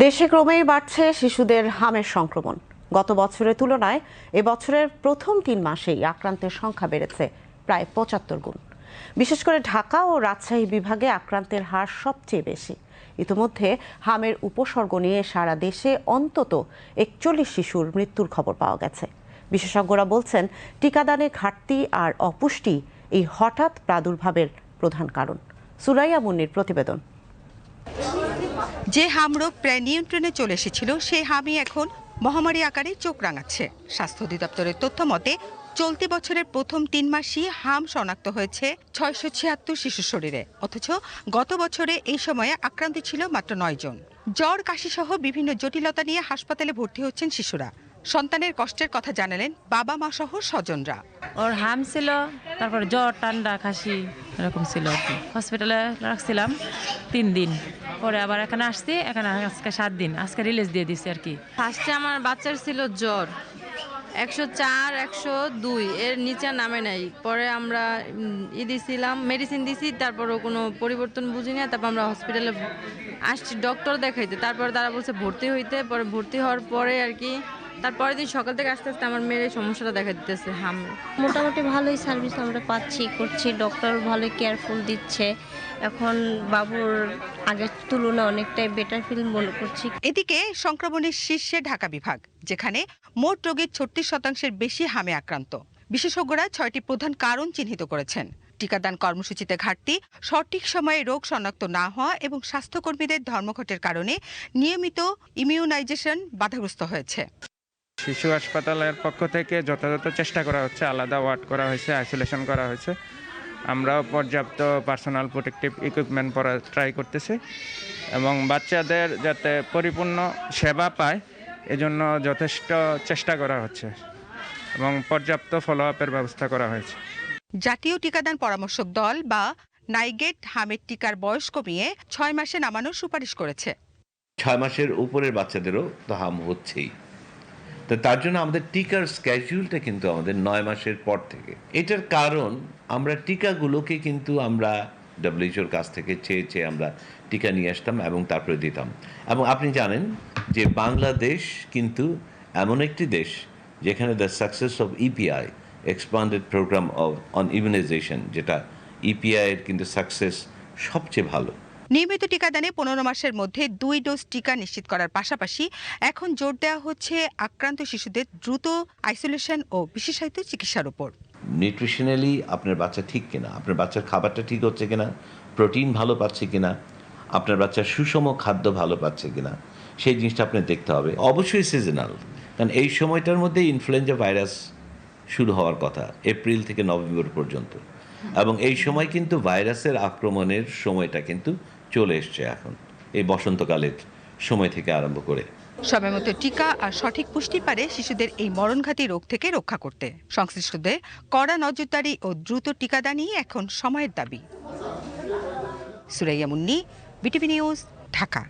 দেশে ক্রমেই বাড়ছে শিশুদের হামের সংক্রমণ। গত বছরের তুলনায় এবছরের প্রথম ৩ মাসেই আক্রান্তের সংখ্যা বেড়েছে প্রায় ৭৫ গুণ। বিশেষ করে ঢাকা ও রাজশাহী বিভাগে আক্রান্তের হার সবচেয়ে বেশি। ইতিমধ্যে হামের উপসর্গ নিয়ে সারা দেশে অন্তত ৪১ শিশুর মৃত্যুর খবর পাওয়া গেছে। বিশেষজ্ঞরা বলছেন, টিকাদানে ঘাটতি আর অপুষ্টি এই হঠাৎ প্রাদুর্ভাবের প্রধান কারণ। সুরাইয়া মুন্নির প্রতিবেদন। যে হামরোগ প্রায় নিয়ন্ত্রণে চলে এসেছিল, সেই হামই এখন মহামারী আকারে চোখ রাঙাচ্ছে। স্বাস্থ্য অধিদপ্তরের তথ্য মতে চলতি বছরের প্রথম ৩ মাসই হাম শনাক্ত হয়েছে ৬৭৬ শিশুর শরীরে, অথচ গত বছরে এই সময়ে আক্রান্ত ছিল মাত্র ৯ জন। জ্বর, কাশি সহ বিভিন্ন জটিলতা নিয়ে হাসপাতালে ভর্তি হচ্ছেন শিশুরা। সন্তানের কষ্টের কথা জানালেন বাবা মা সহ স্বজনরা। ওর হাম ছিল, তারপর জ্বর, ঠান্ডা, কাশি এরকম ছিল আর কি। হসপিটালে রাখছিলাম 3 দিন, পরে আবার এখানে আসছি, এখানে আজকে 7 দিন, আজকে রিলিজ দিয়ে দিচ্ছে আর কি। ফার্স্টে আমার বাচ্চার ছিল জ্বর 104, 102 এর নিচে নামে নাই। পরে আমরা দিছিলাম, মেডিসিন দিছি, তারপরও কোনো পরিবর্তন বুঝি না। তারপর আমরা হসপিটালে আসছি ডক্টর দেখাইতে, তারপর তারা বলছে ভর্তি হইতে। পরে ভর্তি হওয়ার পরে আর কি তারপরের দিন সকাল থেকে আস্তে আস্তে আমার মেয়ের সমস্যাটা দেখা দিতেছে। মোটামুটি ভালোই সার্ভিস আমরা করছি, ডক্টর ভালোই কেয়ারফুল দিচ্ছে। এখন বাবুর আগের তুলনায় অনেকটাই বেটার ফিল মনে করছি। এদিকে সংক্রমণের শীর্ষে ঢাকা বিভাগ, যেখানে মোট রোগীর ৩৬% বেশি হামে আক্রান্ত। বিশেষজ্ঞরা 6টি প্রধান কারণ চিহ্নিত করেছেন: টিকাদান কর্মসূচিতে ঘাটতি, সঠিক সময়ে রোগ শনাক্ত না হওয়া এবং স্বাস্থ্যকর্মীদের ধর্মঘটের কারণে নিয়মিত ইমিউনাইজেশন বাধাগ্রস্ত হয়েছে। শিশু হাসপাতালের পক্ষ থেকে যথাযথ চেষ্টা করা হচ্ছে, আলাদা ওয়ার্ড করা হয়েছে, আইসোলেশন করা হয়েছে। আমরাও পর্যাপ্ত পার্সোনাল প্রোটেক্টিভ ইকুইপমেন্ট পরা ট্রাই করতেছি এবং বাচ্চাদের যাতে পরিপূর্ণ সেবা পায় এজন্য যথেষ্ট চেষ্টা করা হচ্ছে এবং পর্যাপ্ত ফলো আপের ব্যবস্থা করা হয়েছে। জাতীয় টিকাদান পরামর্শক দল বা নাইগেট হামের টিকার বয়স কমিয়ে 6 মাসে নামানোর সুপারিশ করেছে। 6 মাসের উপরের বাচ্চাদেরও তো হাম হচ্ছেই, তো তার জন্য আমাদের টিকার স্কেডিউলটা কিন্তু আমাদের 9 মাসের পর থেকে। এটার কারণ আমরা টিকাগুলোকে কিন্তু আমরা WHO-র কাছ থেকে চেয়ে আমরা টিকা নিয়ে আসতাম এবং তারপরে দিতাম। এবং আপনি জানেন যে বাংলাদেশ কিন্তু এমন একটি দেশ যেখানে the success of EPI, expanded programme on immunization, যেটা EPI এর কিন্তু সাকসেস সবচেয়ে ভালো। নিয়মিত টিকাদানে 15 মাসের মধ্যে 2 ডোজ টিকা নিশ্চিত করার পাশাপাশি এখন জোর দেওয়া হচ্ছে আক্রান্ত শিশুদের দ্রুত আইসোলেশন ও বিশেষায়িত চিকিৎসার উপর। নিউট্রিশনালি আপনার বাচ্চা ঠিক কিনা, আপনার বাচ্চার খাবারটা ঠিক হচ্ছে কিনা, প্রোটিন ভালো পাচ্ছে কিনা, আপনার বাচ্চার সুষম খাদ্য ভালো পাচ্ছে কিনা, সেই জিনিসটা আপনার দেখতে হবে। অবশ্যই সিজনাল, কারণ এই সময়টার মধ্যে ইনফ্লুয়েঞ্জা ভাইরাস শুরু হওয়ার কথা এপ্রিল থেকে নভেম্বর পর্যন্ত, এবং এই সময় কিন্তু ভাইরাসের আক্রমণের সময়টা কিন্তু চলে এসছে এখন, এই বসন্তকালের সময় থেকে আরম্ভ করে। সময়মতো টিকা আর সঠিক পুষ্টি পারে শিশুদের এই মরণঘাতী রোগ থেকে রক্ষা করতে। সংশ্লিষ্টদের কড়া নজরদারি ও দ্রুত টিকাদানই এখন সময়ের দাবি। Suraiya Munni, BTV news, Dhaka.